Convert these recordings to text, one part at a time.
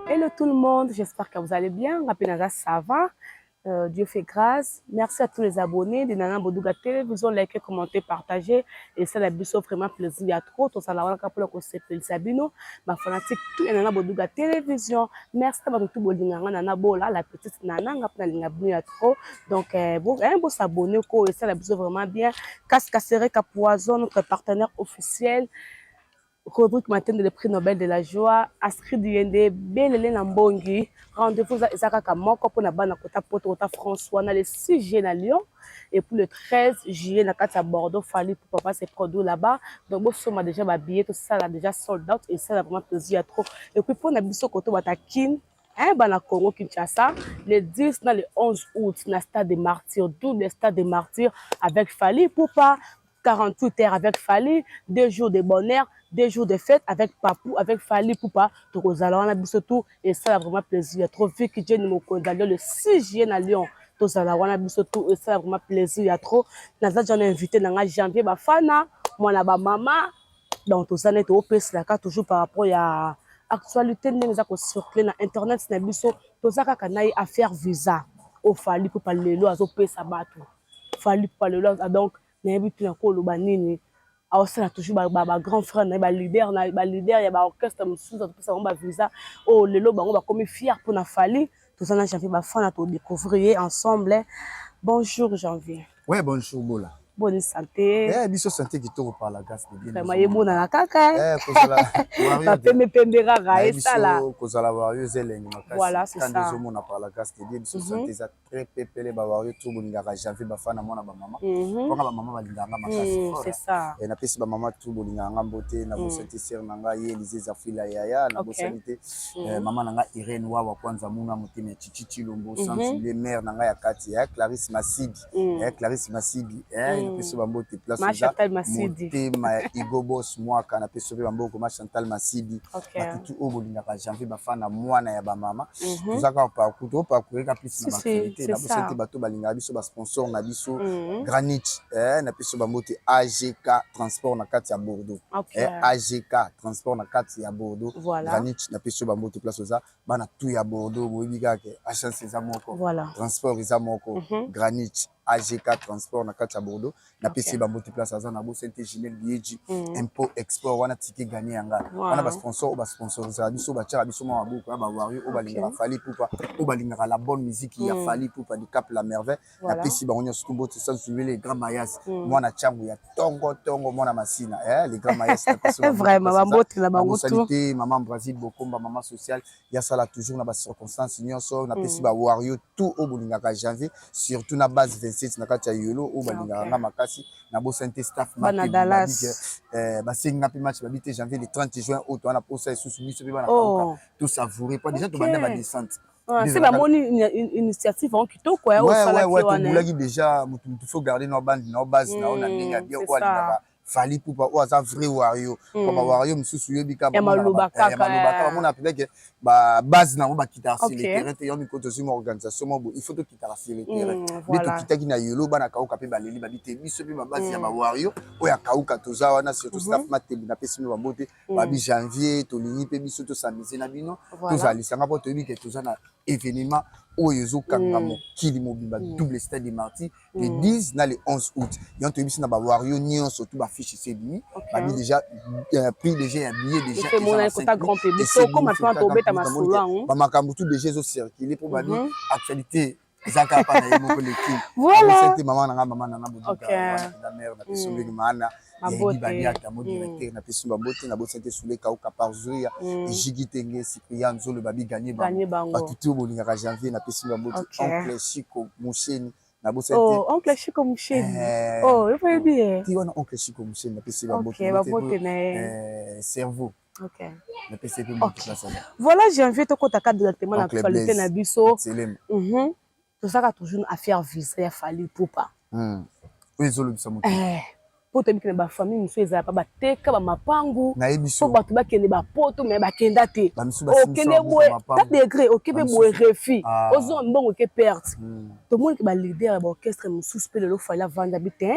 Hello tout le monde, j'espère que vous allez bien. Rapidement, ça va. Dieu fait grâce. Merci à tous les abonnés de Nana Bodouga Télévision, likez, commentez, partagez. Et ça, la biso vraiment plaisir. Il y a trop. Tout ça, la voilà pour le concept de Sabino. Ma fanatique, tout Nana Bodouga Télévision. Merci à tout le monde. Nana Bola, la petite Nana, il y a trop. Donc, bon, s'abonner. Et ça, la biso vraiment bien. Cascasseré Capoison, notre partenaire officiel. Rodrigue Matin de le prix Nobel de la joie, Astrid Yende, Belele Nambongi, rendez-vous à Isaka Moko pour Nabana Kota Poto François, le 6 juillet à Lyon, et pour le 13 juillet à Bordeaux, Fali pour papa ses produits là-bas. Donc, bon, on a déjà ma billet, tout ça là déjà sold out, et ça a vraiment plaisir à trop. Et puis, pour Nabiso Koto Watakin, na Congo Kinshasa, le 10 le 11 août, na stade des martyrs, d'où le stade des martyrs avec Fali Poupa. 48 heures avec Fali, 2 jours de bonheur, 2 jours de fête avec Papou, avec Fali Poupa. Donc, on a tout et ça a vraiment plaisir. Trop vite que Dieu nous le 6 juillet à Lyon. Donc, ça a tout et ça a vraiment plaisir. Trop. Nous avons invité dans janvier, Bafana, moi, maman. Donc, tout ça, on est toujours par rapport à l'actualité. Nous avons circulé dans Internet, nous avons affaire visa. Au Fali Poupa, le lot, à battre. Fali Poupa, le lot, donc. Mais puis encore le banini ça toujours grand frère na leader il y a orchestre mususu ça on va visa oh le loba on va comme fier pour na Fali tout ça na janvier ba fan à découvrir ensemble. Bonjour Janvier. Ouais, bonjour Bola. Bonne santé. Biso santé qui tourne par la grâce de Dieu. Vraiment yebona na kaka. Voilà, c'est ça. Quand par la grâce de Dieu, biso santé ça très pépélé ba wario tout bolingaka janvier ba fana mona ba maman. Bonga ba maman balinganga makasi. C'est ça. Et na pesi ba maman tout bolinganga mbote na bo santé sœur nanga Elise Zafila yaya na bo santé maman nanga Irène wa kwanza munga mutime chichichi lombo sensible mère nanga ya kati ya Clarisse Masidi. Clarisse Masidi Peso Bambote place Chantal Masidi Motema Igobos mwaka na peso Bamboko ma Chantal Masidi matutu obolingaka janvier bafana mwana ya ba mama tuzaka parcours ka plus na activité na bosete bato balinga biso ba sponsor na biso Granit na peso Bambote AGK transport na kati ya Bordeaux AGK transport na kati ya Bordeaux Granit na peso Bambote place oza bana tout ya Bordeaux boyibika ke agence za moko transport za moko Granit AGK transport na kati ya Bordeaux na PC Bambote place aza na bo Sainte Ginelle Bieji impôt export wana ticket gagné yanga wana ba sponsor za biso ba tchara biso ma buku ba wario o balinga Fali Poupa o balinga la bonne musique ya Fali Poupa du Cap la Merveille na PC banyo stumbo sans suivre les grands mayas mwana changu ya tongo mwana masina les grands mayas vraiment Bambote la bango salité maman Brésil bokomba maman sociale ya sala toujours na ba circonstances nyonso na PC ba wario tout o bolinga ka janvier surtout na base 27 na kati ya yolo o balinga nga makasi na bo santé staff bana Dallas basenga pe match babité janvier le 30 juin au to na posa esusu biso pe bana kauka tout savourer pas déjà to banda ba descente c'est la mon initiative en kito quoi au sala ouais to boulagi déjà mutu faut garder nos bandes nos bases na on a ninga bien ko alinga Fali Poupa o aza vrai wario comme wario mususu yebika ba maloba kaka mona peut-être ba base na ba kita sur le terrain te yomi koto sur organisation mo il faut to kita sur le terrain mais to kita ki na yolo bana kauka pe baleli babite biso pe ba base ya ba wario o ya kauka toza wana surtout staff matembi na pesi ba mbote ba bi janvier to lini pe biso to s'amuser na bino to za lisanga po to yebika toza na événement oyezo kanga mokili mobimba double stade des martyrs le 10 na le 11 août yon to yebisi na ba wario nyon surtout ba fiche c'est lui ba déjà prix déjà un billet déjà c'est mon école grand public comme maintenant to beta masolo ba makambu tout déjà zo circuler pour ba actualité zaka pa na yebo l'équipe voilà c'était maman nanga boduka la mère na peso ngi mana Yedi Baniata, mon directeur, na peso Bambote, na bo santé soule kauka par Zuya, Jigi Tenge, Cyprien Zolo babi gagné bango. Tout au bolinga janvier na peso Bambote, oncle Chico Moucheni. Oh, oncle Chico Moucheni. Oh, il faut bien. Ti wana oncle Chico Moucheni na peso Bambote. OK, Bambote na cerveau. OK. Na peso voilà, janvier to kota cadre directement l'actualité na biso. Tout ça a toujours affaire visa ya Fali Poupa. Oui, Zolo bisa moto. po to bikene ba famille muso ezala pa bateka ba mapangu so bato bakende ba poto mais bakenda te okende boye ta degré okebe boye refi ozo mbongo ke perte to moni ke ba leader ba orchestre mususu pe lelo fala vanda bitin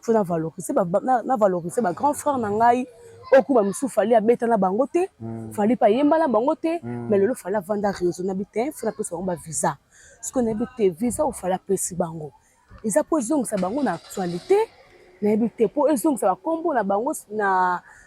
faut na valoriser ba grand frère na ngai okuba mususu fali abeta na bango te fali pa yemba na bango te mais lelo fala vanda raisonnable te faut na pesa ba visa ce qu'on habite visa ou fala pesi bango eza po ezongisa bango na actualité na habite po ezongisa ba kombo na bango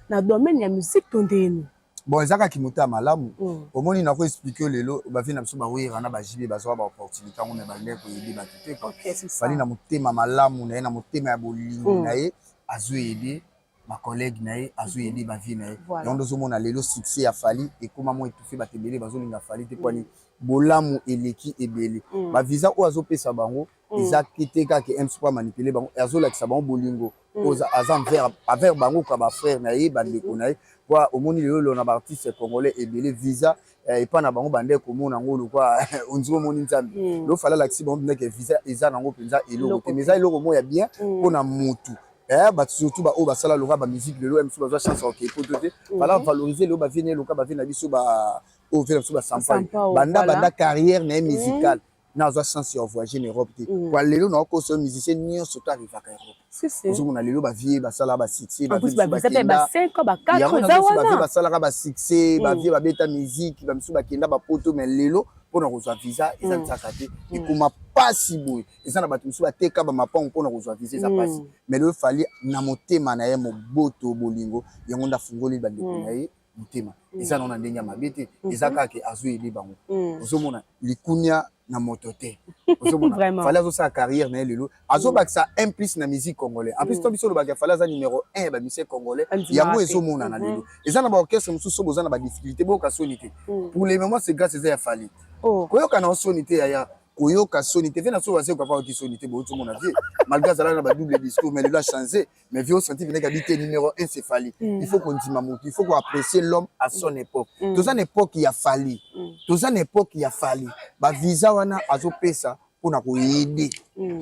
na domaine ya musique tondeni bon ezaka kimuta malamu omoni na ko expliquer lelo ba vina biso ba wira na ba jibi ba zo ba opportunité ngo me ba leko yedi ba tete ko fali na motema malamu na motema ya bolingo na ye azu yedi ma collègue na ye azu yedi ba vi na ye yondo zo mona lelo succès ya fali et comment moi étouffé ba tebele ba zo linga fali te kwani bolamu eleki ebele ba visa o azo pesa bango eza kiteka ke un soit manipuler bango azo la kisa bango bolingo oza azam faire avec bango ka ba frère na ye ba ndeko na ye kwa omoni lelo na ba artiste congolais ebele visa et pas na bango bande ko mona ngolo kwa onzo moni nzambi lo fala la kisi bango ndeke visa eza nango penza eloko te mais eloko mo ya bien pona mutu bah surtout bah oh bah ça là le ba musique de l'OM sur la chance ok pour te voilà valoriser le ba venir le cas ba venir biso ba au faire sur ba sympa banda carrière na musicale na za chance ya voyager en Europe te kwa lelo na ko so musicien ni surtout arriver à Europe si on a lelo ba vie ba ça là ba succès ba visa ba 5 ba 4 za wana ba ça là ba succès ba vie ba beta musique ba misu ba kenda ba poto mais lelo pona kozwa visa eza ntsaka te ekuma pasi boye eza na bato mosusu bateka bamapango mpona kozwa visa eza pasi mais lelo fali na motema na ye moboto bolingo yango ndafungoli bandeko na ye motema eza nao na ndenge ya mabe te eza kaka azwi yedi bango ozomona likunia na moto te ozomona fali azosala carrière na ye lelo azobakisa un plus na musique congolais en plus to biso olobaka fali aza numéro 1 ya bamusicien congolais yango ezomona na lelo eza na baorchestre mosusu boza na badifficulté boyoka soni te pour le moment c'est grâce eza ya fali koyoka na osoni te yaya koyoka soni te vena so wase ko pa ki soni te bo tout mon avis malgré ça là ba double discours mais il a changé mais vieux senti venir habiter numéro 1 c'est Fally il faut qu'on dise maman il faut qu'on apprécier l'homme à son époque dans une époque il y a Fally dans une époque il y a Fally ba visa wana azo pesa pour ko aider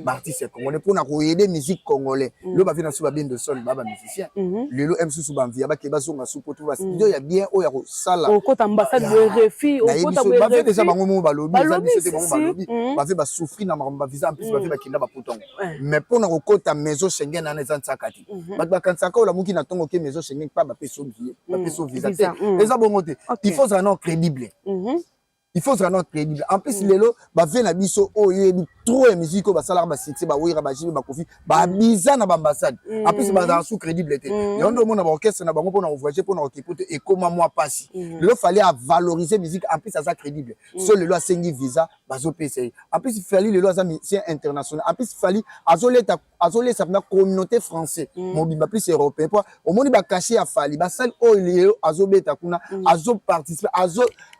ba artiste congolais pour ko aider musique congolais le ba vina so ba bien de son ba musicien le lo msusu ba via ba ke ba zonga supo tout ba studio ya bien o ya ko sala o kota ambassade de refi o kota ba via déjà bango mo ba lobby za biso te bango ba lobby ba via ba souffrir na ba visa en plus ba via ba kinda ba potongo mais pour na ko kota maison Schengen na za ntsakati ba kansaka o la muki na tongo ke maison Schengen pas ba peso visa te eza bongo te il faut ça non crédible il faut se rendre crédible en plus lelo ba vient na biso oyebi trop de musique ba sala ba succès ba wira ba jibi ba kofi ba biza na ba ambassade en plus ba za sous crédible te et on demande na ba orchestre na bango pour na voyager pour na okipote et comment moi passer lelo fallait à valoriser musique en plus ça ça crédible seul lelo a sengi visa ba zo pesa en plus il fallait lelo za musicien international en plus il fallait azolé ça na communauté français mobimba plus européen pour au monde ba cacher à Fally ba sal o lelo azobeta kuna azo participer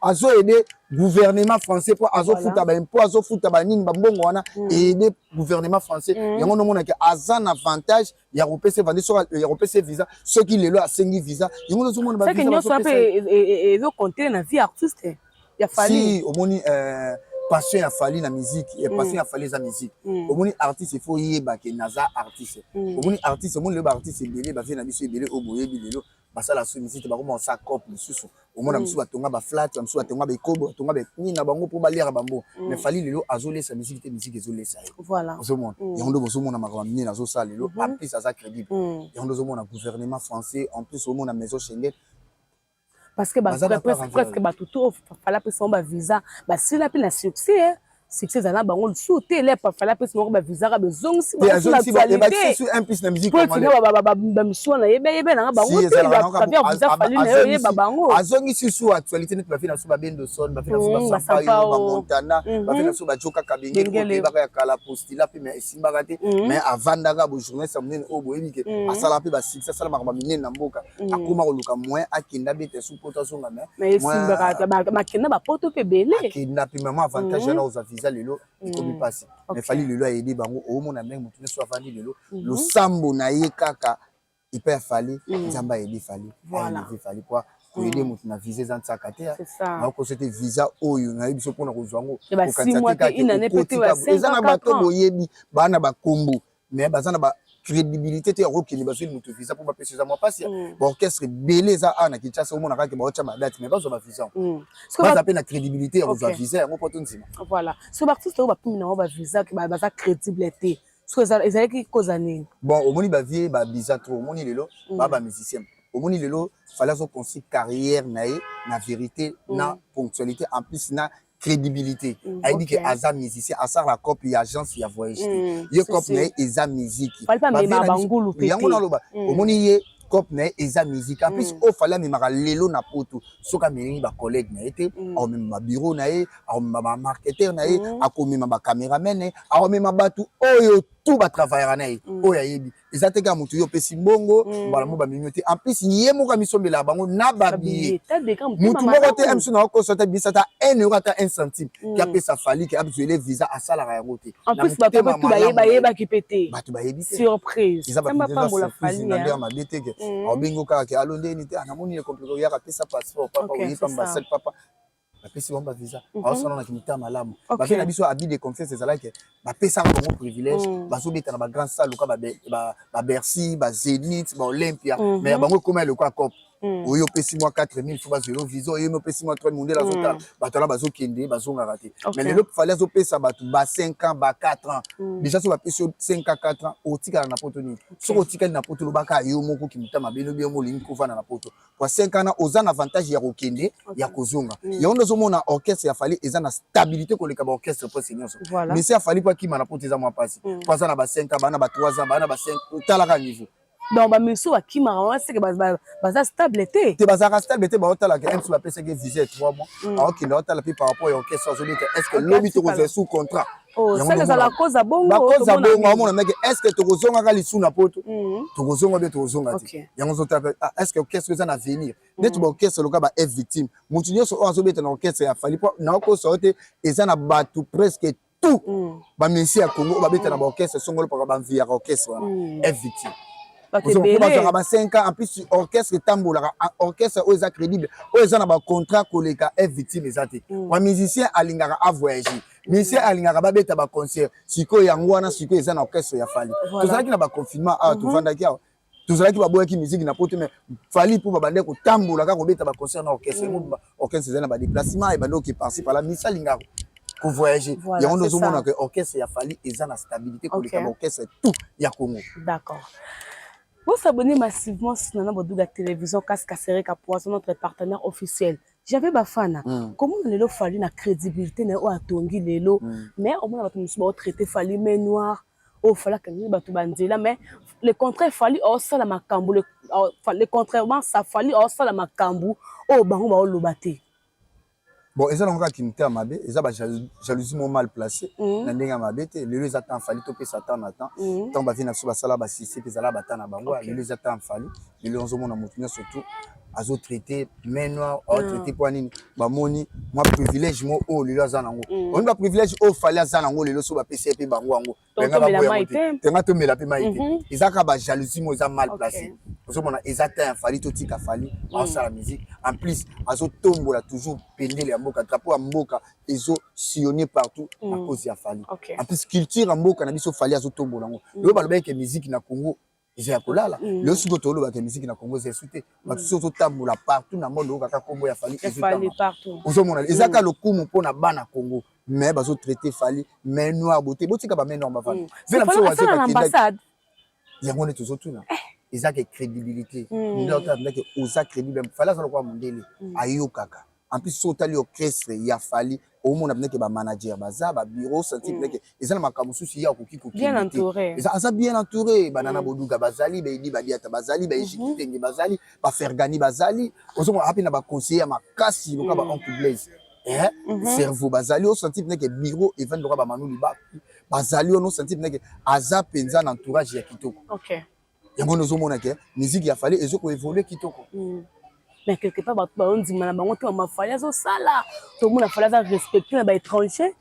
azo aider gouvernement français pour azo futa ba impôt azo futa ba nini ba mbongo wana aider gouvernement français yango no mona ke azan avantage ya repese vendre sur ya repese visa ceux qui lelo a sengi visa yango no mona ba visa c'est que nous ezo compter na vie artiste ya Fally si au moni passion à Fally na musique et passion à Fally za musique au moni artiste il faut yeba ke naza artiste au moni artiste au moni le artiste belé ba vient na biso belé o boyebi lelo basala so musique ba ko sa cop mususu au mona musu batonga ba flat musu batonga ba ikobo batonga ba ni na bango pour balera bambo mais Fally lelo azolé sa musique te musique ezolé sa voilà au monde yondo bozo mona makama ni nazo sa lelo en plus ça crédible yondo zo mona gouvernement français en plus au mona maison Schengen parce que presque tout fallait passer un visa bah si la peine succès succès dans bango sauter les fallait passer un visa ba zong si ba sur un plus na musique comme ba misona yebe na bango te ba visa Fally na yo yeba bango azongi sur actualité net ba fina so ba bendo son ba fina so ba sapa ba montana ba fina so ba joka kabengeli ba ya kala postila pe mais simba raté mais avandaka bo journée ça mnen o boyebi ke asala pe ba succès sala ba minene na mboka akoma ko luka moins akenda bete sous potation na mais simba raté ba kenda ba poto pe belé akenda pe même avantage na aux visa lelo ikomi pasi mais Fally lelo aider bango o mona même mutu so avandi lelo lo sambo na ye kaka ipa Fally nzamba aider Fally voilà Fally quoi ko aider mutu na visa za ntsaka te na ko c'était visa oyo na biso pona ko zwango ko kantika ina ne pete wa 5 eza na bato boyebi bana ba kombo mais bazana ba crédibilité te yako kini bazuli mutu visa pour ba pesa za moi passe ba orchestre belé za ana Kinshasa omona kaka ba ocha ba date mais bazo ba visa ba za pe na crédibilité ya ba visa yango poto nzima voilà so ba artiste ba pimi na ba visa ki ba za crédibilité so ezali ki koza nini bon omoni ba vie ba visa trop omoni lelo ba musicien omoni lelo fallait zo construire carrière na vérité na ponctualité en plus na crédibilité a dit que aza musicien asa la copie agence ya voyage ye copie na eza musique pas ma bangulu pe yango na loba omoni ye copie na eza musique en plus o fallait memaka lelo na poto soka meni ba collègue na été au même ba bureau na ye au même ba marketeur na ye akomema ba cameraman au même batu oyo tout ba travailler na ye oyo yebi ezate ka mutu yo pesi mbongo mbala mo ba minyote en plus ye mo ka misombela bango na babiye mutu moko te emsu na ko sota bisata 1 euro ata 1 centime ki apesa fali ki abzuele visa asala ka yango te en plus ba papa tout ba yeba ki pété batu ba yebi surprise ça va pas la fali na ndema bete ke obingo ka ke alonde ni te anamoni le compliqué ya ka pesa passeport papa oyi pamba sel papa bapesi bomba visa aosala na kimita malamu bafe na biso abi de confiance ezalaki bapesa bango privilège bazobeta na bagrand salle loka ba Bercy ba Zénith ba Olympia mais bango ekoma eloko ya cope oyo opesi mwa 4000 fo bazwela visa oyo opesi mwa 3 mondele azotala bato wana bazokende bazongaka te mais lelo fale azopesa bato ba 5 ans ba 4 ans déjà so bapesi 5 ans 4 ans otikala na poto nini soki otikali na poto lobaka yo moko kimita mabe lobi yo molingi kovanda na poto po 5 ans oza na avantage ya kokende ya kozonga yango ndozomona orchestre ya fali eza na stabilité koleka ba orchestre posi nyonso mais si afali po akima na poto eza mwa pasi po aza na ba 5 ans bana ba 3 ans bana ba 5 talaka niveau donc ba miso akima on sait que baza stabilité te baza stabilité ba otala que un sur la PC que visait 3 mois alors qu'il otala puis par rapport à orchestre est-ce que l'obi to ko sous contrat oh ça que ça la cause à bongo ba cause à bongo mon mec est-ce que to kozonga ka lisu na poto to kozonga be to kozonga ti yango zo tape est-ce que orchestre za na venir net ba orchestre loka ba est victime mutu nyoso o azobeta na orchestre ya fali po na ko sorte eza na batu presque tout ba messi ya Congo ba beta na ba orchestre songolo pa ba via orchestre est victime. Ba 5 ans en plus orchestre tambola orchestre oza crédible oza na ba contrat koleka est victime ezate wa musicien alingaka a voyager musicien alingaka ba beta ba concert siko yango wana siko eza na orchestre ya fali tozalaki na ba confinement a to vandaki a tozalaki ba boyaki musique na poto mais fali pour ba bande ko tambola ka ko beta ba concert na orchestre orchestre eza na ba déplacement et bando qui participe par la musicien alingaka pour voyager yango ndozomona que orchestre ya fali eza na stabilité koleka ba orchestre tout ya Congo. D'accord. Vous vous abonnez massivement sur Nana Boduga Télévision, Casque Sereka Poisson, notre partenaire officiel. J'avais Bafana. Comment on a fallu la crédibilité ou à Tongi Lelo, mais au moins on a traité fallu mais noir, au fallait que nous battu bandila, mais le contraire fallu au sol à Macambo, le contrairement ça fallu au sol à Macambo, au Bango au Lobate. Bon, ils ont qui me mabe, ils ont jalousie mal placé. N'endenga mabe te, les attend fallu topé satan attend. Tant ba vina suba sala ba sisi que zala batana bangwa, les attend fallu. Les on zomona mutunya surtout azo traité main noire, au traité pour nini. Ba moni, moi privilège mo o lelo azanango. On ba privilège o fallait azanango lelo so ba PCP bango ango. Tenga to mela pe maite. Ils aka ba jalousie mo za mal placé. Ozomona ezata fallu totika fallu, en sa la musique. En plus, azo tombola toujours pendele mboka drapeau mboka ezo sillonner partout à cause ya fali en plus culture mboka na biso fali azo tombola ngo le baloba ke musique na Congo eza kolala le siko tolo ba ke musique na Congo c'est souté ba tout so tambola partout na monde okaka kombo ya fali partout ozomona ezaka lokumu pona bana Congo mais bazo traiter fali mais noir beauté botika ba mais noir ba fali vela biso waze ka ambassade yango ne tozo tuna ezaka crédibilité ndota ndake oza crédible fali ça lokwa mondele ayokaka en plus sotali orchestre ya fali au monde abneke ba manager baza ba bureau senti ndeke ezana makambo susi ya koki bien entouré eza bien entouré banana boduga bazali ba idi badiata bazali ba ejikitenge bazali ba fergani bazali ozo hapi na ba conseiller makasi loka ba oncle Blaise cerveau bazali au senti ndeke bureau event loka ba manuli ba bazali ono senti ndeke aza penza na entourage ya kitoko OK yango nozomona ke musique ya fali ezoko évoluer kitoko mais quelque part on dit mana bango te ma fali zo sala to mona fali za respecter ba étranger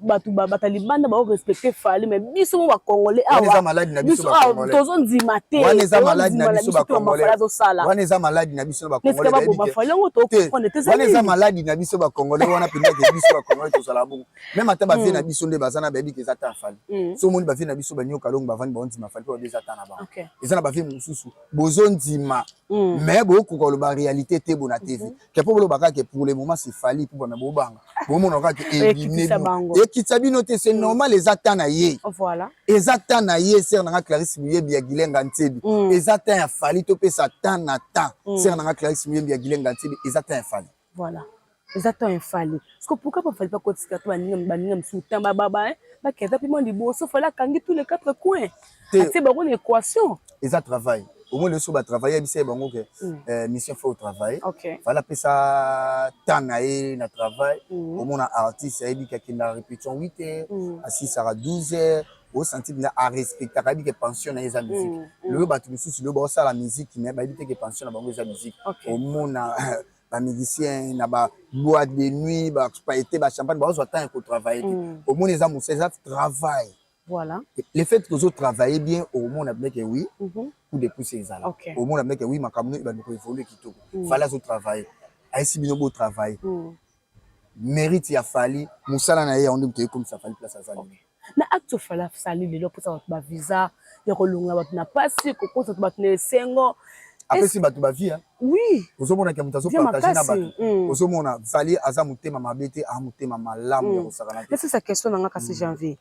batu ba talibanda ba respecter fali mais biso ba congolais awa malade na biso ba congolais tozo ndima te wana eza malade na biso ba congolais wana eza malade na biso ba congolais wana eza malade na biso ba congolais wana penda ke biso ba congolais to sala bongo même ata ba vie na biso nde bazana ba biki eza ta fali so moni ba vie na biso ba nyoka longo ba vandi ba ndima fali po déjà ta na ba eza na ba vie mususu bozo ndima mais beaucoup ko ba réalité te bona TV ke po bolo baka ke pour le moment c'est fali pour ba bobanga bon mon ka ke et kitabino te c'est normal les atana ye voilà les atana ye ser na Clarisse Muyebi ya Gilenga Ntebi les atana fali to pe satana ta ser na Clarisse Muyebi ya Gilenga Ntebi les atana fali voilà les atana fali parce que pourquoi pas fali pas kotika to baninga msuta baba ba keza piment liboso fala kangi tous les quatre coins c'est ba une équation les a travail au moins le sou ba travailler bise bango que mission fait au travail voilà pe ça tanae na travail au moins na artiste a dit que na répétition 8h à 6h à 12h au senti à respecter ka dit que pension na esa musique le ba tu sous le ba ça la musique mais ba dit que pension na bango esa musique au moins na ba musicien na ba boîte de nuit ba pas été ba champagne ba zo temps pour travailler au moins les amours ça travail. Voilà. Le fait que vous travaillez bien, au moins, on a bien que oui, ou des poussées. Au moins, on a bien que oui, ma caméra va nous évoluer qui tout. Fallait vous travailler. Aïssi Binobo travail. Mérite y a fallu. Moussala na ya on dit comme ça fallait place à ça. Na acte fallait salir les pour ça ba visa, ya kolonga ba na passer ko ko ça ba ne sengo. Après si ba tu ba vie hein. Oui. Vous avez que mutaso partager na ba. Vous avez fallait aza mutema mabete a mutema malamu ya kosakana. C'est ça question na ngaka ce janvier.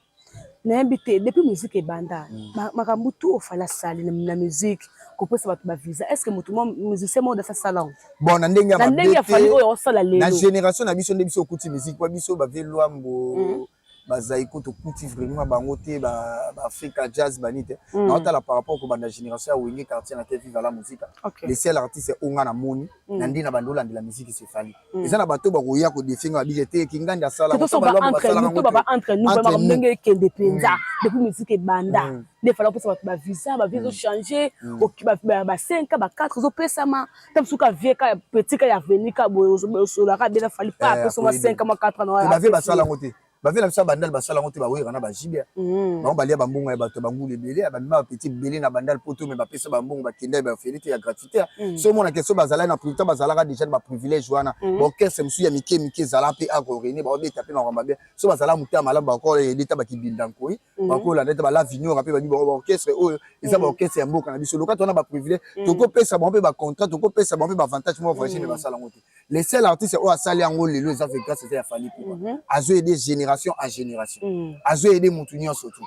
N'habité depuis musique et banda makambo tout fala sali na musique ko pesa ba visa est-ce que mutu musicien mo de sa salon bon na ndenge ya fali o sala lelo na génération na biso nde biso okuti musique kwa biso ba velwambo bazaiko to kuti vraiment bango te ba Africa jazz banite na otala par rapport ko banda génération ya wenge quartier na te vive la musique les seuls artistes onga na moni na ndina bandola de la musique c'est fali eza na bato ba koya ko definga bidete kinganda sala ko ba entre nous ba ndenge ke depenza depuis musique et banda des fois pour ba visa ba visa changer au ba 5 ba 4 zo pesa ma tam suka vie ka petit ka ya venir ka bo so la ka bien fali pas pour 5 ma 4 na ba vie ba sala ngote ba vela bisa bandal basala ngote ba wera na ba jibia ba balia ba mbongo ya bato bangule belé ba mima petit belé na bandal poto mais ba pesa ba mbongo ba kenda ba félité ya gratuité so mona question bazala na plus temps bazala ka déjà ba privilège wana ba orchestre msu ya mike zala pe a ko rene ba be taper na ramba bien so bazala muta malamba ko l'état ba kibinda nkoi ba ko la neta ba la vignon rapé ba ba orchestre oyo eza ba orchestre ya mboka na biso loka tona ba privilège to ko pesa ba ba contrat to ko pesa ba avantage mo voici mais basala ngote les seuls artistes o asali yango lelo eza fait grâce à Fally Poupa azo aider génération en génération azo aider mutu nyonso tout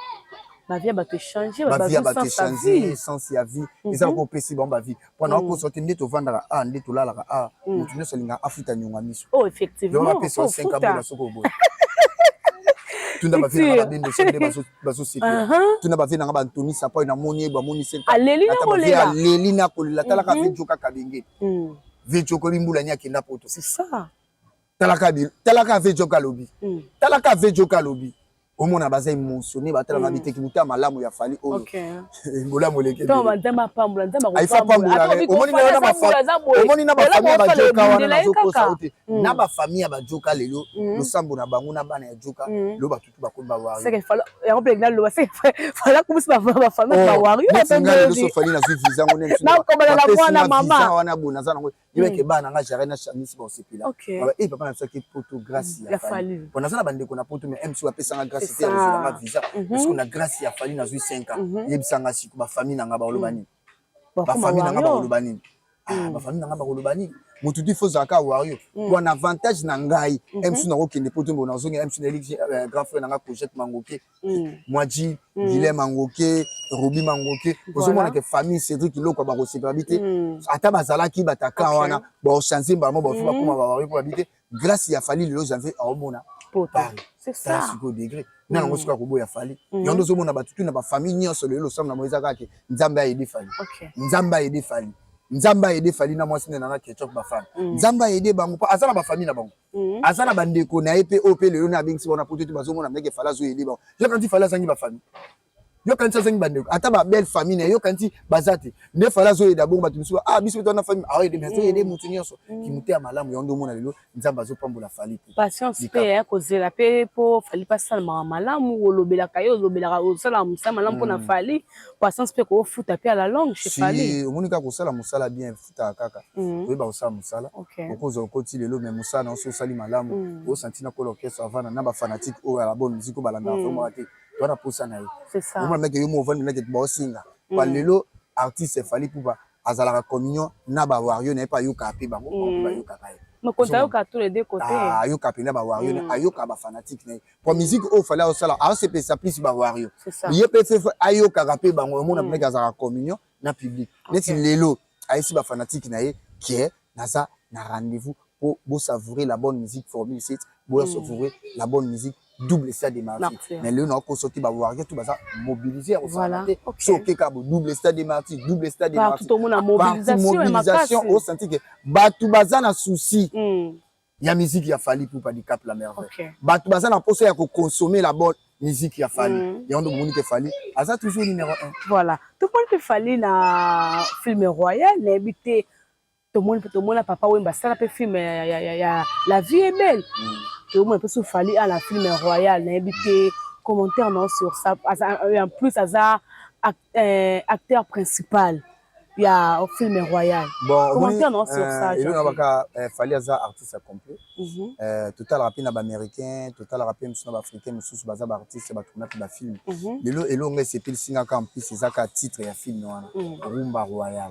ma vie ba te changer ba vie ba te changer sans ya vie eza ko pesi ba vie pona ko sortir ndeto vandara ndeto lala mutu nyonso linga afuta nyonga miso oh effectivement on pesi 5 abola soko boy tunda ba vie na bendo sende baso sipia tunda ba vie na ba Anthony Sapa na moni ba moni 5 aleli na ko la tala ka vie joka kabenge vie ko limbula nya kenda poto c'est ça talaka ve joka lobi talaka ve joka lobi au mona baza émotionné batala na biteki muta malamu ya Fally oyo ngola moleke to bandama pambula ndama ko aifa pambula omoni na ba famille ba joka wana na zokosa ote na ba famille ba joka lelo losambo na bango na bana ya joka lo batutu ba ko ba wari c'est que Fally ya ko pregna lo c'est Fally ko bisa ba famille ba wari na ngalo so Fally na visa ngo nem na ko bala la mwana mama wana bona za ngo yeke bana nga jare na chamis ba osepila ba papa na saki poto grâce ya Fally bona sana bande ko na poto mais MC wa pesa nga grâce c'est la visa parce qu'on a grâce à Fally na 5 ans yebisanga siku ba famille na nga ba olobani ba famille na nga ba olobani ba famille na nga ba olobani mutu tu faut zaka wario pour un avantage na ngai MC na okende poto mbona zonga MC na elixir grand frère na nga Cojette Mangoke Mwaji Guilhem Mangoke Robi Mangoke ozomona que famille Cédric Iloko ba recevabilité ata bazalaki bataka wana ba changer ba mo ba fuba kuma ba wario pour habiter grâce à Fally le janvier a omona c'est ça c'est au degré na ngo suka ko boya Fally yondo zo mona batutu na ba famille nyonso lelo sam na moza kake nzamba aide Fally nzamba aide Fally nzamba aide Fally na mwasi na na ketchup ba femme nzamba aide bango pa azana ba famille na bango azana bandeko na epe op lelo na bingsi bona potetu bazo mona meke Fally zo aide bango je quand Fally azangi ba famille yo quand ça zingi bande ata ba belle famille yo quand bazate ne fala zo eda bongo batu biso ah biso tona famille ah ede biso ede mutu nyonso ki mutu ya malamu yondo mona lelo nzamba zo pambola Fally patience pe ko zela pe po Fally pasal malamu olobela kayo olobela osala musala malamu pona Fally patience pe ko futa pe à la langue chez Fally omonika ko sala musala bien futa kaka oui ba osala musala okozo okoti lelo mais musala na so sali malamu o sentina ko l'orchestre avana na ba fanatique o la bonne musique balanda vraiment raté voilà pour ça na c'est ça on mec yo mo vendre mec ba osinga pa lelo artiste Fally Poupa azala communion na ba wario na pa yo kapé bango ba yo kaka mais quand ayo ka tous les deux côtés ah yo kapé na ba wario na ayo ka ba fanatique na pour musique o fallait au sala a c'est ça plus ba wario ye pe fait ayo ka kapé bango mo na mec azala communion na public neti lelo aisi ba fanatique na ye qui est naza na rendez-vous pour savourer la bonne musique Formule 7 pour savourer la bonne musique double stade de Martyrs mais le non ko sorti ba wario tout ça mobiliser au fanatique so ke ka double stade de Martyrs tout le monde a mobilisation au senti que batu bazana souci ya musique ya Fally Poupa di Cap la merveille batu bazana poso ya ko consommer la bonne musique ya Fally et on demande que Fally aza toujours numéro 1 voilà tout le monde peut Fally na film royal n'habité tout le monde papa wemba ça peut film ya la vie est belle tout le monde peut se Fally à la film royal n'habité commentaire non sur ça en plus ça acteur principal il y a au film royal bon commentaire non sur ça et là baka Fally aza artiste complet total rap na ba américain total rap na ba africain mususu baza ba artiste ba tourner ba film lelo elonga sepel singa ka en plus c'est ça titre ya film wana Rumba Royal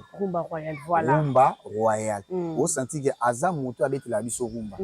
voilà Rumba Royal au senti que aza moto abeti la biso rumba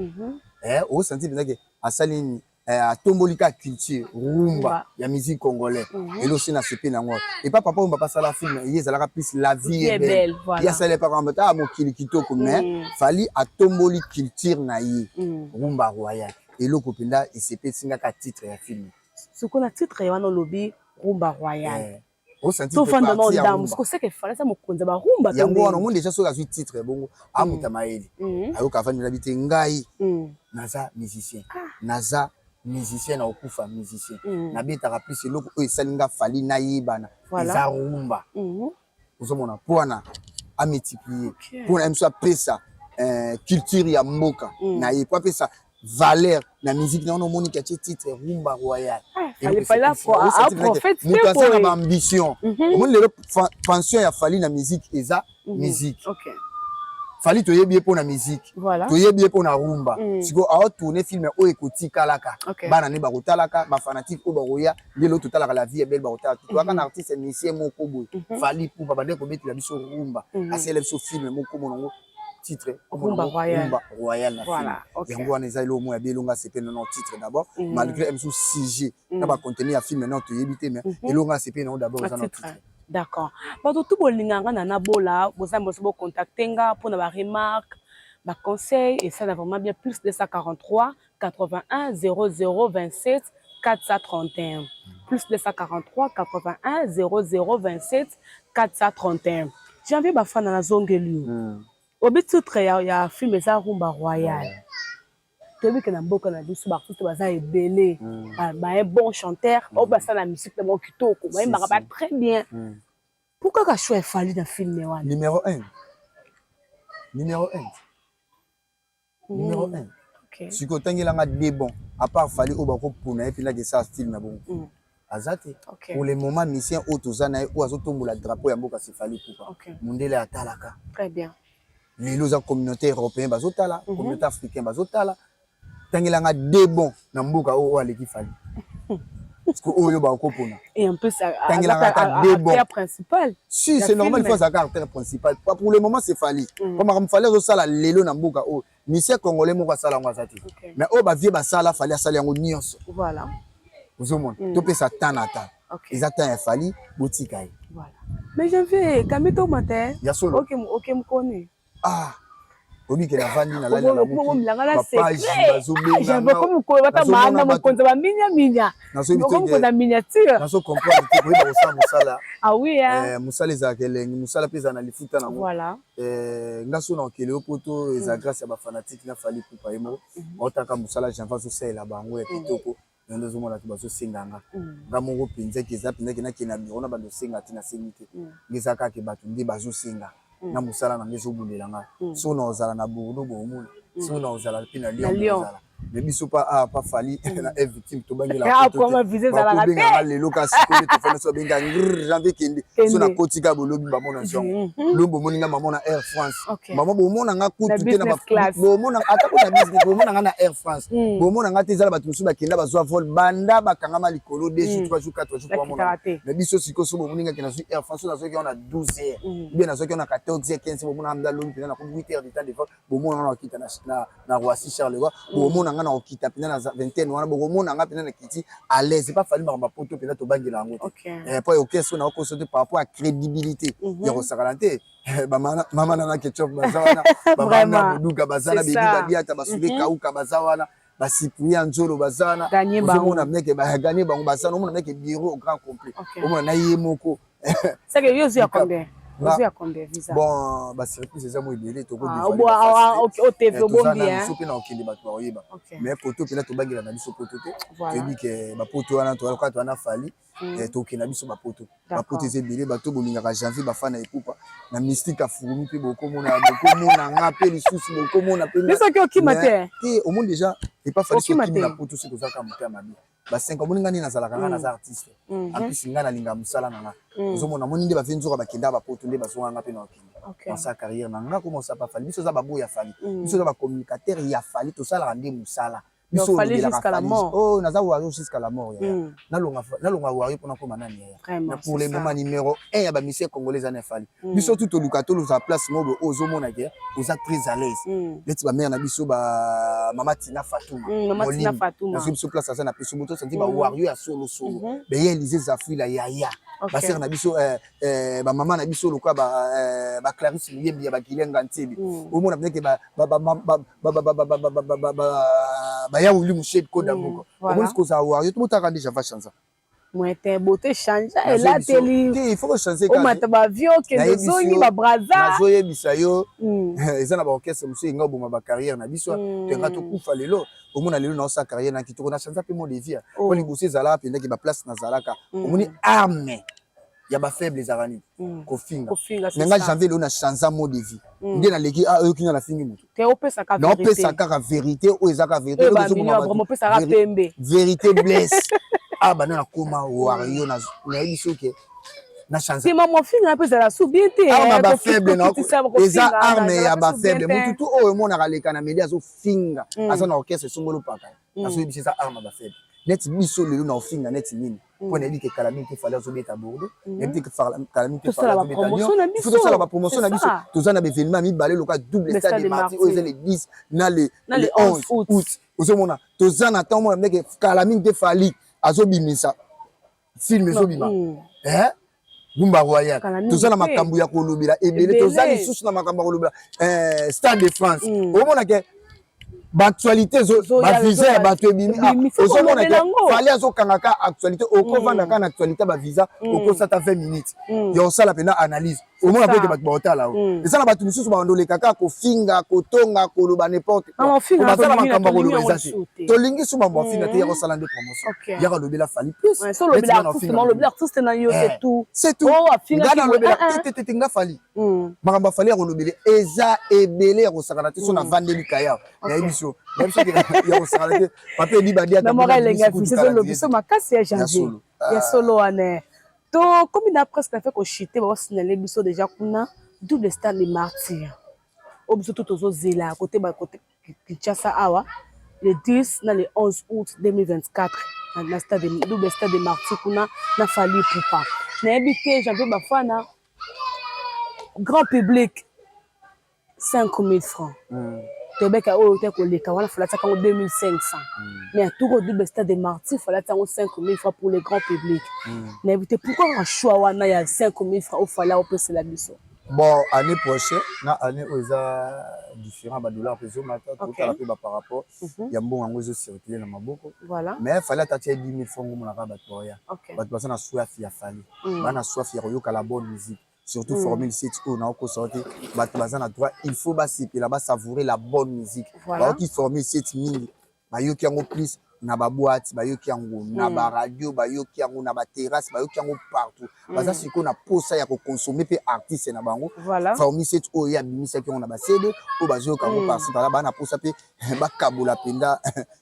au senti que asali atombolika culture rumba ya musique congolais et aussi na CP nango et pas papa on va passer la film yezalaka plus la vie est belle ya sale pas comme ta mo kitoko mais Fally atomboli culture na ye Rumba Royal et loko penda et CP singa ka titre ya film ce qu'on a titre ya wana lobi Rumba Royal au senti to fanda no ndam ce que c'est que Fally ça mo konza ba rumba yango wana mo déjà so ka titre bongo amuta maeli ayo ka fani na bité ngai naza musicien naza musicien na okufa musicien na betaka plus eloko oyo esalinga Fally na yebana eza rumba ozomona mpona amultiplier mpona biso apesa culture ya mboka na ye po apesa valeur na musique na ono omoni katie titre Rumba Royal moto aza na baambition omoni lelo pension ya Fally na musique eza musique Fally toyebi pour na musique toyebi pour na rumba siko a tourner film o ekoti kalaka bana ne bakotalaka ba fanatique o baroya lelo totalaka la vie est belle bakotala tout aka na artiste musicien moko boy Fally Poupa bande ko betela biso rumba asele biso film moko monongo titre Rumba Royal na film yango wana eza elo mo ya belonga CP non titre d'abord malgré mso sujet na ba contenu ya film non toyebi te mais elonga CP non d'abord eza non titre. D'accord. Parce que tout le monde a bola, vous avez besoin de contacter pour avoir des remarques, des conseils et ça va vraiment bien plus de 143 81 00 27 431 plus de 143 81 00 27 431. J'ai envie de faire dans la zone de l'eau. Au but de il y a un film ça Rumba Royal. Tu vois que dans beaucoup de biso ba artiste baza ebelé un bon chanteur au basa la musique de mon kitoko mais il pas très bien pourquoi ka choix Fally dans film wana numéro 1 OK si ko tangela des bon à part Fally au bako pona et puis là de ça style na bon azate pour le moment mission otozana ou azotombola drapeau ya mboka c'est Fally Poupa mondele atalaka très bien les loza communauté européenne bazotala communauté africaine bazotala tangela des bon na mboka o aleki Fally parce que oyo ba kopona et en plus acteur principal si c'est normal il faut ça acteur principal pour le moment c'est Fally comme Fally zo sala lelo na mboka o monsieur congolais moko sala ngwazati mais o ba vie ba sala Fally sala yango nyonso voilà vous monde to pesa tanata ils attendent Fally botika voilà mais je vais kamito matin OK mkone obi ke la vandi na lala na muki papa j'avais comme ko bata maana mokonza ba minya comme ko na miniature naso comprendre que oui ba musala ah oui musala za kelengi musala pesa na lifuta na voilà ngaso na okele opoto eza grâce ya ba fanatique na Fally Poupa emo otaka musala janva so sela bango ya kitoko nde zo mona to bazo senganga nga moko penza ki za penza ki na ki na biro na bando senga tina sengite ngeza ka ke bato ndi bazo senga na musala na ngezo bulela nga so na ozala na bourdo bomona so na ozala pina Lyon mais biso pas fali na victime to bangela ko ma viser za la tête le loka sikole to fana so benga janvier kende so na kotika bolobi ba mona nsion lombo moninga mamona Air France mama bo mona nga kutu te na bo mona atako na business bo mona nga na Air France bo mona nga te zala bato musu bakenda bazwa vol banda bakanga ma likolo 2 jours 3 jours 4 jours kwa mona mais biso siko so bo moninga kena su Air France na so ki on a 12 heures bien na so ki on a 14 heures 15 bo mona amda lombi na 8 heures de temps de vol bo mona na kita na Roissy Charleroi bo mona nga na okita pina na vingtaine wana bo mona nga pina na kiti à l'aise pas fallu ba poto pina to bangela ngo pas au question na ko sauter par rapport à crédibilité ya rosakalante mama na ketchup bazawana bana buduka bazana bibi badiata basube kauka bazawana basipuya nzolo bazana omona meke ba gagner bango bazana omona meke bureau au grand complet omona na yemoko c'est que yo zia combien Vous combien visa? Bon, bah surprise c'est ça moi belé to ko au TV bon bien. So pe na okende bato ba oyeba. Mais poto pe na to bagela na biso poto te. Tu dis que ba poto wana to ka to na fali to ke na biso ba poto. Ba poto c'est belé bato bolinga ka janvier ba fana epupa. Na mystique a furumi pe boko mona nga pe lisusu boko mona pe. Mais ça que okimate. Ti au monde déjà et pas fallu que na poto c'est kozaka muta mabi. Ba 5 moninga ni na zalaka nga na artiste. Apisi nga na linga musala nga. Ozomona moni nde ba venzoka bakenda ba poto nde bazonga nga pe na okende. Dans sa carrière na nga comment ça pas fallu. Biso za babo ya fali. Biso za ba communicateur ya fali to sala rende musala. Biso fali jusqu'à la mort. Oh naza wario jusqu'à la mort ya. Na longa wario pona ko manani ya. Mais pour le moment numéro 1 ya ba mission congolaise na fali. Biso tout lukato lo za place mobo ozomona ke oza très à l'aise. Leti ba mère na biso ba mama Tina Fatouma. Mama Tina Fatouma. Na biso place ça na biso moto ça dit ba wario ya solo. Be Elise Zafi la ya. Ba sœur na biso ba maman na biso lokwa ba Clarisse Muyembi ya ba Gilenga Ntibi omona mneke ba ya uli mushep koda moko omona ce que ça wa yo tout ta déjà va changer moi t'es beauté change et là il faut changer quand on ba vio que les zongi ba braza na zo yebisa yo eza na ba orchestre musu inga boma ba carrière na biso te ngato kufa lelo omona lelo na sa carrière na kitoko na changer pe mo de vie ko libosi zala pe ndeki ba place na zalaka omoni arme ya ba faible zarani kofinga nga janvier le on a changé mode de vie ndé na leki oyoki na fingi mutu te opesa ka vérité na opesa ka vérité o ezaka vérité opesa ka pembe vérité blesse bana na koma wario na yebiso ke na changé si maman finga pesa la soubité ba faible na eza arme ya ba faible mutu tu o mona ka leka na media zo finga asa na orchestre songolo paka aso yebisa arme ba faible net biso lelo na ofinga net nini pour ne dire que calamité fallait obéir à Bordeaux et puis que calamité fallait obéir à Lyon il faut ça la promotion na biso tous en événement mi balé local double stade de mardi aux les 10 na les 11 août ozomona tous en attend moi mec calamité fallait azobimisa film ezobima Bumba Royal tous en makambu ya kolobela ebele tous en lisusu na makambu kolobela stade de France omona que actualité ba visa ba to bimi ozomona ke fallait azokangaka actualité okovanda kana actualité ba visa okosata 20 minutes yo sala pena analyse omona pe ke ba botala eza na batu misusu ba ndole kaka ko finga ko tonga ko loba n'importe quoi ba sala makamba ko loba to lingi suma ba finga te ya ko sala nde promotion ya ko lobela fali plus so lobela artiste na yo c'est tout ngana lobela tete nga fali makamba fali ya ko lobela eza ebele ko sakana te so na vandeli kaya ya biso même si ya ko sakana te papier di badia na moral lenga fils so lobiso makasi ya janvier ya solo ane to comme il a presque fait ko chiter ba signaler biso déjà kuna double stade de martyr au biso tout ozo zela côté Kinshasa awa le 10 na le 11 août 2024 na stade double stade de martyr kuna na fali poupa na habité janvier ba fana grand public 5000 francs Tobeka o te ko leka wana fallait ça 2500 mais tout au double stade de martyr fallait ça 5000 francs pour les grands publics mais pourquoi un choix wana ya 5000 francs au fallait au plus la biso bon année prochaine na année oza différent ba dollars peso mata tout à la peu par rapport ya mbongo ngo zo circuler na maboko voilà mais fallait attacher 10 000 francs mo na ka bato ya bato basana soif ya fali bana soif ya koyoka la bonne musique surtout formule 7 on a encore sorti bato bazana droit il faut ba siper là-bas savourer la bonne musique ba qui formule 7000 ba yoki yango plus na ba boîte bayoki yango na ba radio bayoki yango na ba terrasse bayoki yango partout baza siko na posa ya ko consommer pe artiste na bango formi set oyo abimisa ki on na ba CD o bazoka yango par par là ba na posa pe ba kabola penda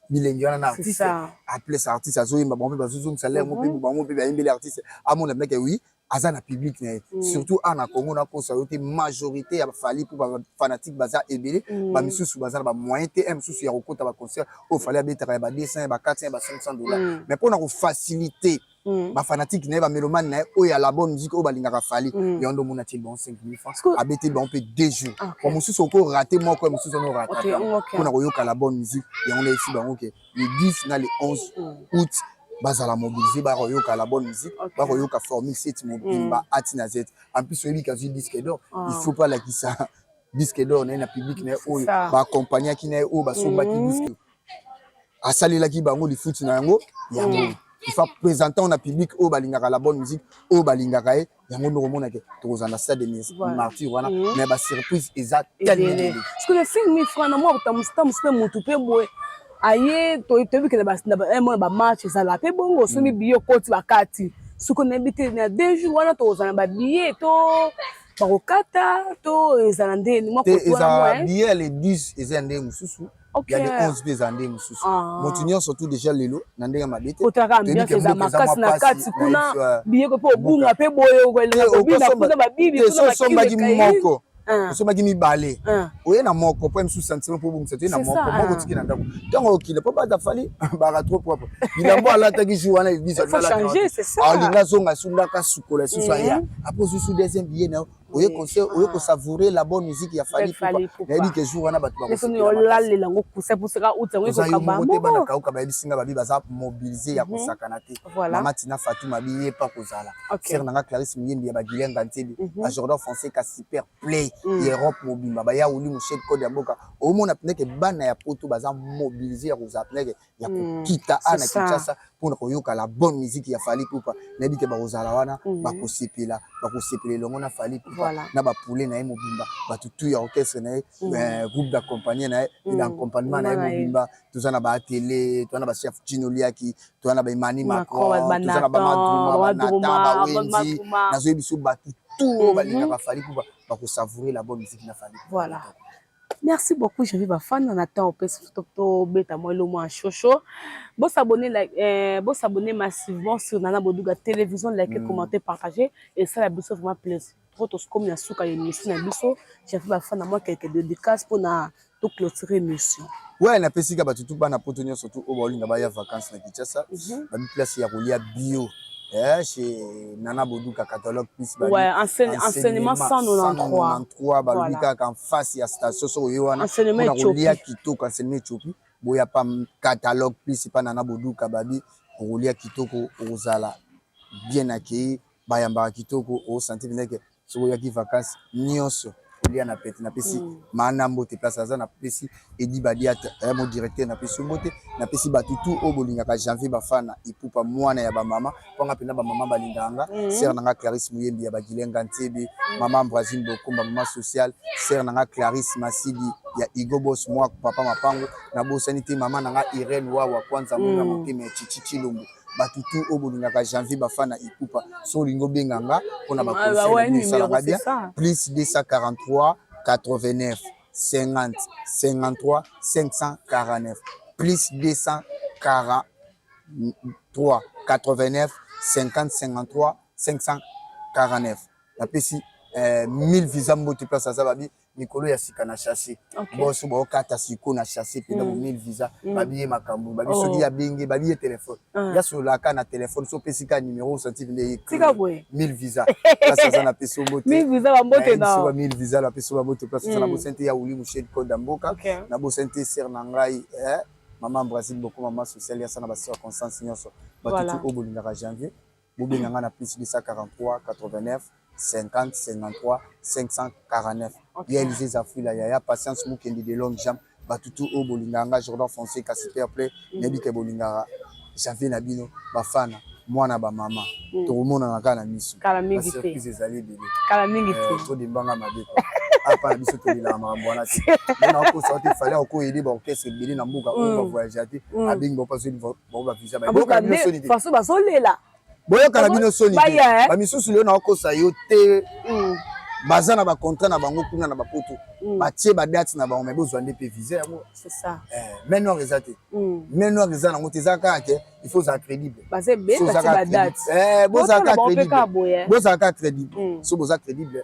bilengi wana na artiste appelé ça artiste azoyimba bango pe bazozong salaire mo pe bango pe bayimbeli artiste amona mec oui aza na public na surtout ana Congo na kosa yote majorité ya fali pour ba fanatique baza ebele ba misusu baza na ba moyen te misusu ya kokota ba concert au fallait abeta ba 200 ba 400 ba 500 dollars mais pour na ko faciliter ba fanatique na ba mélomane na o ya la bonne musique o balingaka fali yondo mona til bon 5000 francs abeti bon pe 2 jours pour misusu ko rater moko misusu no rater pour na koyoka la bonne musique yango na ici bango ke le 10 na le 11 août bazala mobiliser ba koyoka la bonne musique ba koyoka former cette mobimba atina z en plus celui qui a dit disque d'or il faut pas la qui ça disque d'or na public na o ba accompagner qui na o ba somba qui disque asalela ki bango li foot na yango yango il faut présenter on a public o balingaka la bonne musique o balingaka e yango ndo mona ke tozana stade de martyr wana mais ba surprise exact tellement parce que le 5000 francs na moi tamuspe mutu pe boy aye to bikela ba match ezala pe bongo somi biyo koti bakati suko na bite na 2 jours wana tozana ba billet to bakokata to ezala ndeni moi koto wana billet les 10 ezala ndeni mususu il y a des 11 pieds en demi mususu motunyo surtout déjà lelo na ndenge mabete otaka ambiance za makasi na kati kuna billet ko po bunga pe boyo ko le bina kuna ba bibi kuna moko osoma ki mibale oye na moko po msu sentiment po bungisa te na moko tiki na ndako tango okile po bata fali bara trop propre bilambo alata ki jour wana bisa faut changer c'est ça alinga zonga sundaka sukola susu ya après susu deuxième billet na oye conseil oye ko savourer la bonne musique ya fali na yebi ke jour wana batu ba ko ni olalela ngo pousse ka utango ko kabambo bana ka uka ba yebi singa babi baza mobiliser ya kosakana te mama Tina Fatouma biye pa kozala sœur nanga Clarisse Muyembi ya bagilenga ntebi a Jordan Fonseca super play Europe mobimba ba ya uli mushel code ya mboka o mona pneke bana ya poto baza mobiliser ya kozala pneke ya kokita ana Kinshasa pour koyoka la bonne musique ya fali pupa na yebi ke ba kozala wana ba kosepela longo na fali pupa na ba poulet na mobimba ba tutu ya orchestre na groupe d'accompagnement na l'accompagnement na mobimba tozana ba télé tozana ba chef Gino Liaki tozana ba Emmanuel Macron tozana ba Maduma ba Wendy na zo biso ba tutu ba linga ba fali pour ba ko savourer la bonne musique na fali. Voilà. Merci beaucoup, je vais vous faire on attend au to beta moi le moins chocho. Bon s'abonner massivement sur Nana Boduga télévision, liker, commenter, partager et ça la biso vraiment plaisir. Trop tous comme na suka émission na biso, je vais vous faire moi quelques dédicaces pour na tout clôturer émission. Ouais, na pesika ba tutu ba na potonyo surtout au bolinga ba ya vacances na Kinshasa. Ba mi place ya kolia bio. Chez Nana Boduka catalogue plus ouais enseignement 193 balobika en face ya station so yowana enseignement kolia kitoko enseignement chopi boya pa catalogue plus pa Nana Boduka babi kolia kitoko ozala bien accueilli bayamba kitoko o sentir que so ya ki vacances nyonso kolia na peti na pesi mana mbote place aza na pesi edi badia mon directeur na pesi mbote na pesi batutu o bolinga ka janvier bafana ipupa mwana ya ba mama ponga pena ba mama balinganga sœur nanga Clarisse Muyembi ya bagilenga ntebi mama Ambrazine Bokomba mama social sœur nanga Clarisse Masidi ya Igo Boss moi papa mapango na bosanité mama nanga Irene wa kwanza munga motema chichichi lumbu batutu o bolinga ka janvier bafana ipupa so lingo benganga pona ba conseil salanga bien plus 243 89 50 53 549 plus 243 89 50 53 549 la pesi 1000 visa mbote place azababi mikolo ya sika na chasser boso bo kata siko na chasser pena 1000 visa babiye makambo babi soki ya benge babiye téléphone ya sur la kana téléphone so pesika numéro sentif les 1000 visa place azana peso mbote 1000 visa ba mbote na 1000 visa la peso ba mbote place na bosente ya uli mushel code mboka na bosente ser na ngai maman Brazil beaucoup maman sociale ya sana ba sœur Constance nyonso batutu obolinga ka janvier bobenganga na plus 243 89 50 53 549 réaliser za fila ya patience mukendi de longue jambe batutu o bolinganga Jordan Fonseca super play nebi ke bolingara janvier na bino bafana mwana ba mama to mona na kana misu kala mingi te surprise ezali bile kala mingi te to dimbanga mabeko papa na biso tolila makambo wana te na okosa te fallait okoyede baorchestre ebele na mboka oyo bavoyage te abengi bapasoli bavisa boyokana bino soni te faso bazolela boyokana bino soni te bamisusu leo na okosa yo te baza na bacontrat na bango kuna na bapoto batie badate na bango me bozwa nde mpe visa yango main noire eza te main noire eza nango te eza kaka ke il faut ozala crédible bozalaka crédible so boza crédible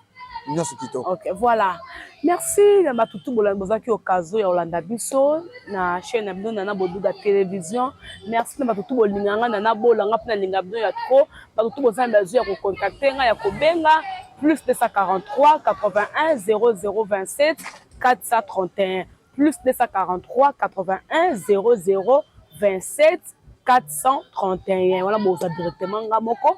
nyonso kitoko. Ok, voilà. Merci na batutu bozaki okazo ya Olanda biso na chaîne na bino Nana Boduga télévision. Merci na batutu bolinganga na bolanga pe na linga bino ya trop. Batutu bozanga besoin ya ko contacter nga ya ko benga plus 243 81 0027 431 plus 243 81 0027 431. Voilà boza directement nga moko.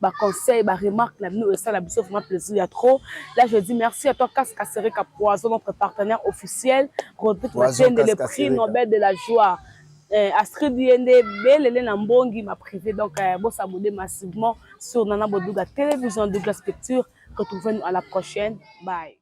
Bah conseil, bah remarque, et ça la biso vraiment plaisir, il y a trop. Là je dis merci à toi Casse Casereka Poison, notre partenaire officiel, Rodrigue le prix Nobel de la joie. Astrid Yende, Belle Nambongi m'a privé, donc bon s'abonner massivement sur Nana Boduga télévision Douglas Picture. Retrouvez-nous à la prochaine. Bye.